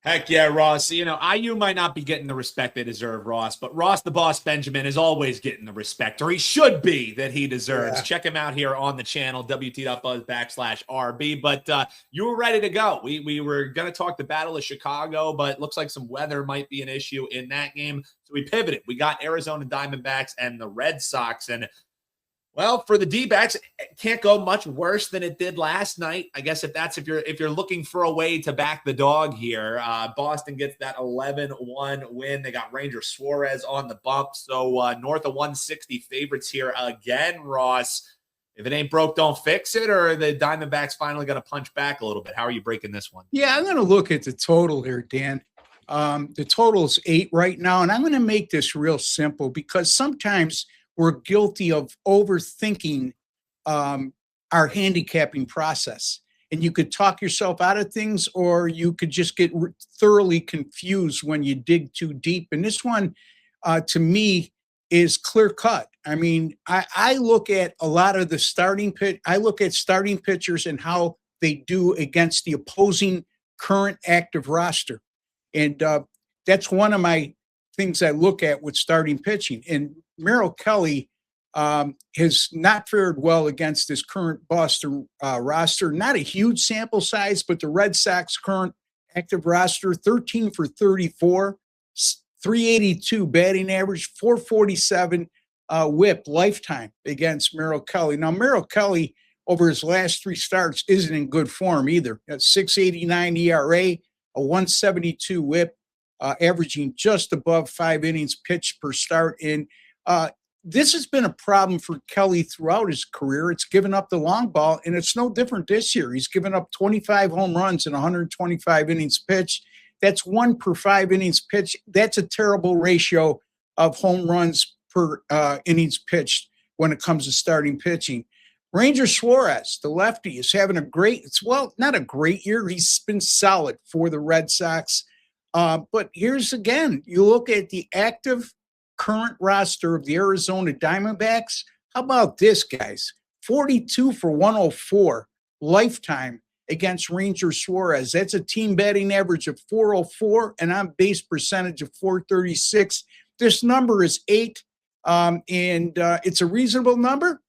Heck yeah, Ross. You know, IU might not be getting the respect they deserve, Ross, but Ross the Boss Benjamin is always getting the respect, or he should be, that he deserves. Yeah. Check him out here on the channel, WT.buzz/RB. But you were ready to go. We were going to talk the Battle of Chicago, but looks like some weather might be an issue in that game. So we pivoted. We got Arizona Diamondbacks and the Red Sox. And well, for the D-backs, it can't go much worse than it did last night. I guess if you're looking for a way to back the dog here, Boston gets that 11-1 win. They got Ranger Suarez on the bump, so north of 160 favorites here again, Ross. If it ain't broke, don't fix it, or are the Diamondbacks finally going to punch back a little bit? How are you breaking this one? Yeah, I'm going to look at the total here, Dan. The total is 8 right now, and I'm going to make this real simple because sometimes we're guilty of overthinking our handicapping process. And you could talk yourself out of things, or you could just get thoroughly confused when you dig too deep. And this one, to me, is clear cut. I mean, I look at a lot of the starting pitch. I look at starting pitchers and how they do against the opposing current active roster. And that's one of my things I look at with starting pitching. And Merrill Kelly has not fared well against this current Boston roster. Not a huge sample size, but the Red Sox current active roster, 13 for 34, 382 batting average, 447 whip lifetime against Merrill Kelly. Now, Merrill Kelly, over his last 3 starts, isn't in good form either. At 6.89 ERA, a 172 whip, averaging just above 5 innings pitched per start. And this has been a problem for Kelly throughout his career. It's given up the long ball, and it's no different this year. He's given up 25 home runs in 125 innings pitched. That's 1 per 5 innings pitched. That's a terrible ratio of home runs per innings pitched when it comes to starting pitching. Ranger Suarez, the lefty, is having not a great year. He's been solid for the Red Sox. But here's again, you look at the active current roster of the Arizona Diamondbacks. How about this, guys? 42 for 104 lifetime against Ranger Suarez. That's a team batting average of 404 and on base percentage of 436. This number is 8, and it's a reasonable number.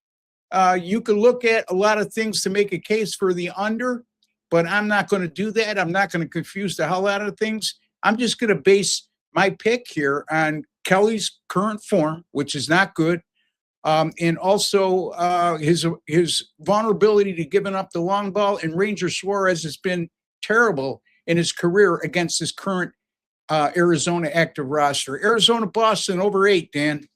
You can look at a lot of things to make a case for the under, but I'm not going to do that. I'm not going to confuse the hell out of things. I'm just going to base my pick here on Kelly's current form, which is not good, and also his vulnerability to giving up the long ball. And Ranger Suarez has been terrible in his career against his current Arizona active roster. Arizona, Boston, over 8, Dan.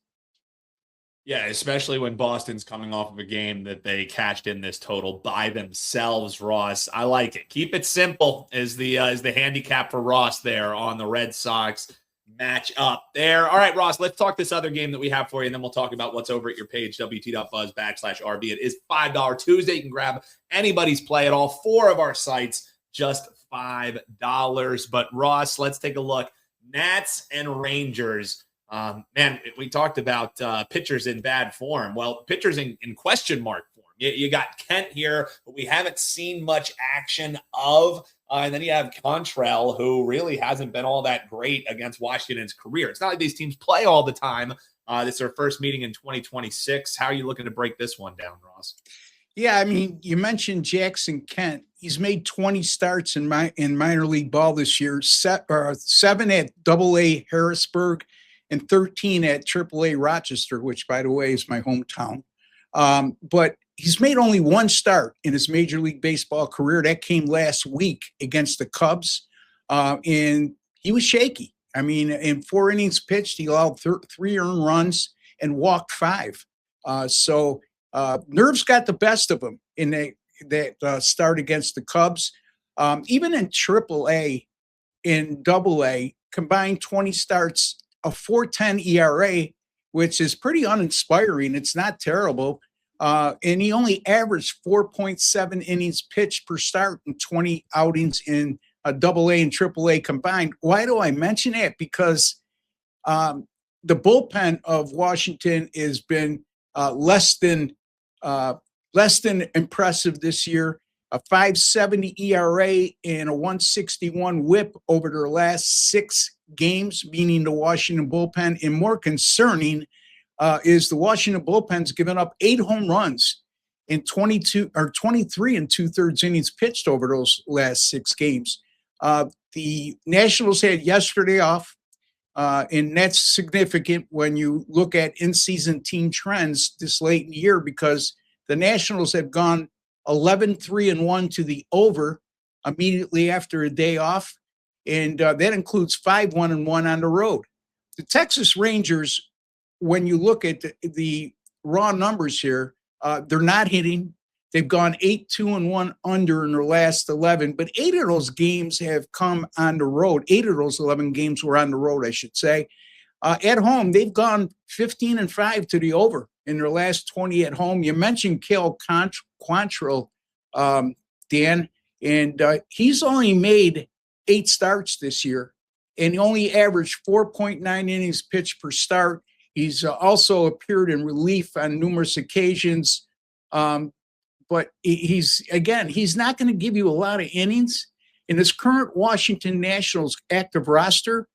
Yeah, especially when Boston's coming off of a game that they cashed in this total by themselves, Ross. I like it. Keep it simple is the handicap for Ross there on the Red Sox match up there. All right, Ross, let's talk this other game that we have for you, and then we'll talk about what's over at your page, WT.buzz/RB. It is $5 Tuesday. You can grab anybody's play at all 4 of our sites, just $5. But Ross, let's take a look. Nats and Rangers. Man, we talked about pitchers in bad form. Well, pitchers in question mark form. You got Kent here, but we haven't seen much action of. And then you have Contrell, who really hasn't been all that great against Washington's career. It's not like these teams play all the time. This is their first meeting in 2026. How are you looking to break this one down, Ross? Yeah, I mean, you mentioned Jackson Kent. He's made 20 starts in minor league ball this year, 7 at Double-A Harrisburg, and 13 at AAA Rochester, which, by the way, is my hometown. But he's made only 1 start in his Major League Baseball career. That came last week against the Cubs, and he was shaky. I mean, in 4 innings pitched, he allowed 3 earned runs and walked 5. So nerves got the best of him in that start against the Cubs. Even in AAA, in Double-A, combined 20 starts, a 4.10 ERA, which is pretty uninspiring. It's not terrible. And he only averaged 4.7 innings pitched per start in 20 outings in Double-A and Triple-A combined. Why do I mention that? Because the bullpen of Washington has been less than impressive this year. a 5.70 ERA, and a 161 WHIP over their last 6 games, meaning the Washington bullpen. And more concerning is the Washington bullpen's given up 8 home runs in 23 and 2/3 innings pitched over those last 6 games. The Nationals had yesterday off, and that's significant when you look at in-season team trends this late in the year, because the Nationals have gone 11-3-1 to the over immediately after a day off, and that includes 5-1-1 on the road. The Texas Rangers, when you look at the raw numbers here, they're not hitting. They've gone 8-2-1 under in their last 11, but 8 of those games have come on the road. 8 of those 11 games were on the road, I should say. At home, they've gone 15-5 to the over in their last 20 at home. You mentioned Cal Quantrill, Dan, and he's only made 8 starts this year, and he only averaged 4.9 innings pitched per start. He's also appeared in relief on numerous occasions, but he's not going to give you a lot of innings. In his current Washington Nationals active roster,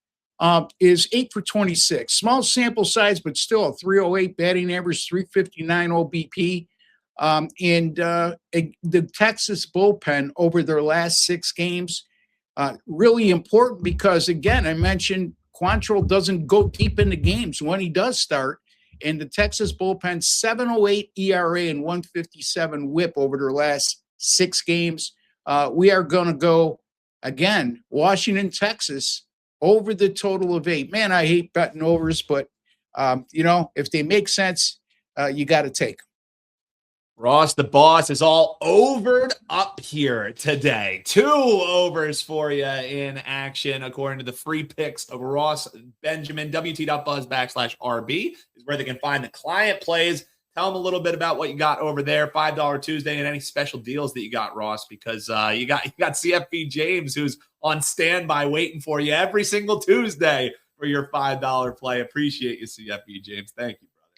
is 8 for 26. Small sample size, but still a 308 batting average, 359 OBP. And the Texas bullpen over their last 6 games, really important because, again, I mentioned Quantrill doesn't go deep into games when he does start. And the Texas bullpen, 7.08 ERA and 157 WHIP over their last 6 games. We are going to go, again, Washington, Texas, over the total of 8. Man, I hate betting overs, but, if they make sense, you got to take them. Ross, the boss, is all overed up here today. 2 overs for you in action, according to the free picks of Ross Benjamin. WT.buzz/RB is where they can find the client plays. Tell them a little bit about what you got over there, $5 Tuesday, and any special deals that you got, Ross, because you got CFP James, who's on standby waiting for you every single Tuesday for your $5 play. Appreciate you, CFP James. Thank you, brother.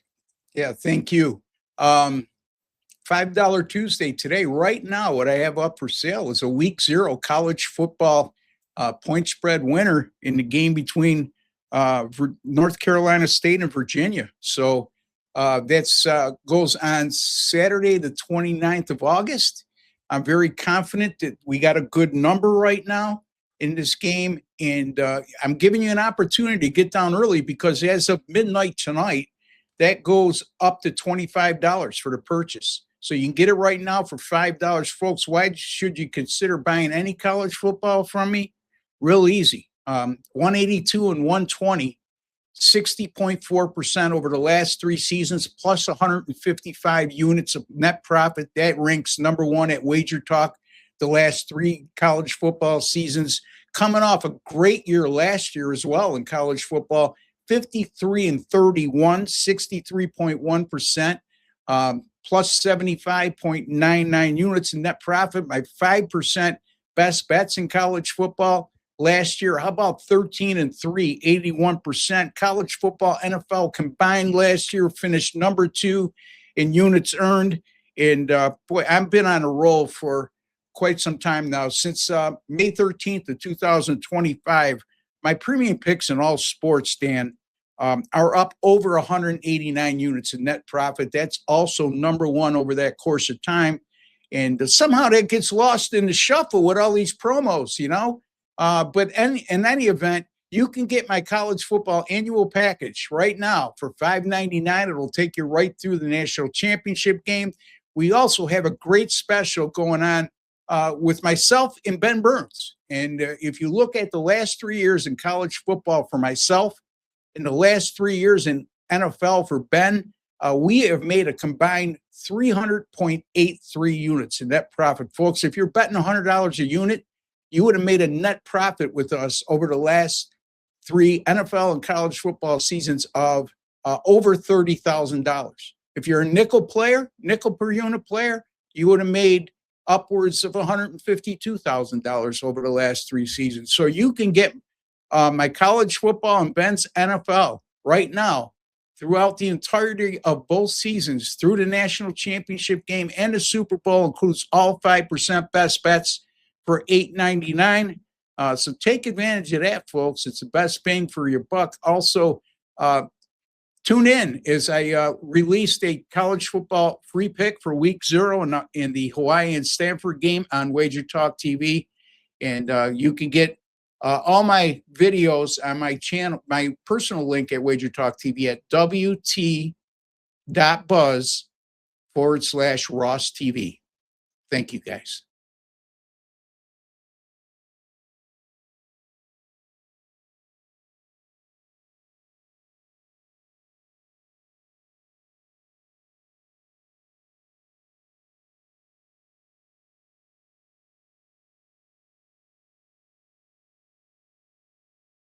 Yeah, thank you. $5 Tuesday today. Right now, what I have up for sale is a week 0 college football point spread winner in the game between North Carolina State and Virginia. So that's goes on Saturday, the 29th of August. I'm very confident that we got a good number right now in this game. And I'm giving you an opportunity to get down early, because as of midnight tonight, that goes up to $25 for the purchase. So you can get it right now for $5. Folks, why should you consider buying any college football from me? Real easy. 182 and 120, 60.4% over the last 3 seasons, plus 155 units of net profit. That ranks number 1 at WagerTalk the last 3 college football seasons. Coming off a great year last year as well in college football, 53 and 31, 63.1%. Plus 75.99 units in net profit. My 5% best bets in college football last year. How about 13 and 3, 81%? College football, NFL combined last year finished number 2 in units earned. And boy, I've been on a roll for quite some time now. Since May 13th of 2025, my premium picks in all sports, Dan, are up over 189 units in net profit. That's also number 1 over that course of time. And somehow that gets lost in the shuffle with all these promos, But in any event, you can get my college football annual package right now for $5.99. It'll take you right through the national championship game. We also have a great special going on with myself and Ben Burns. And if you look at the last 3 years in college football for myself, in the last 3 years in NFL for Ben, we have made a combined 300.83 units in net profit. Folks, if you're betting $100 a unit, you would have made a net profit with us over the last 3 NFL and college football seasons of over $30,000. If you're a nickel per unit player, you would have made upwards of $152,000 over the last 3 seasons. So you can get my college football and Ben's NFL right now throughout the entirety of both seasons through the national championship game and the Super Bowl. Includes all 5% best bets for $8.99. So take advantage of that, folks. It's the best bang for your buck. Also, tune in as I released a college football free pick for week 0 in the Hawaii and Stanford game on WagerTalk TV. And you can get all my videos on my channel, my personal link at WagerTalk TV at wt.buzz/Ross TV. Thank you, guys.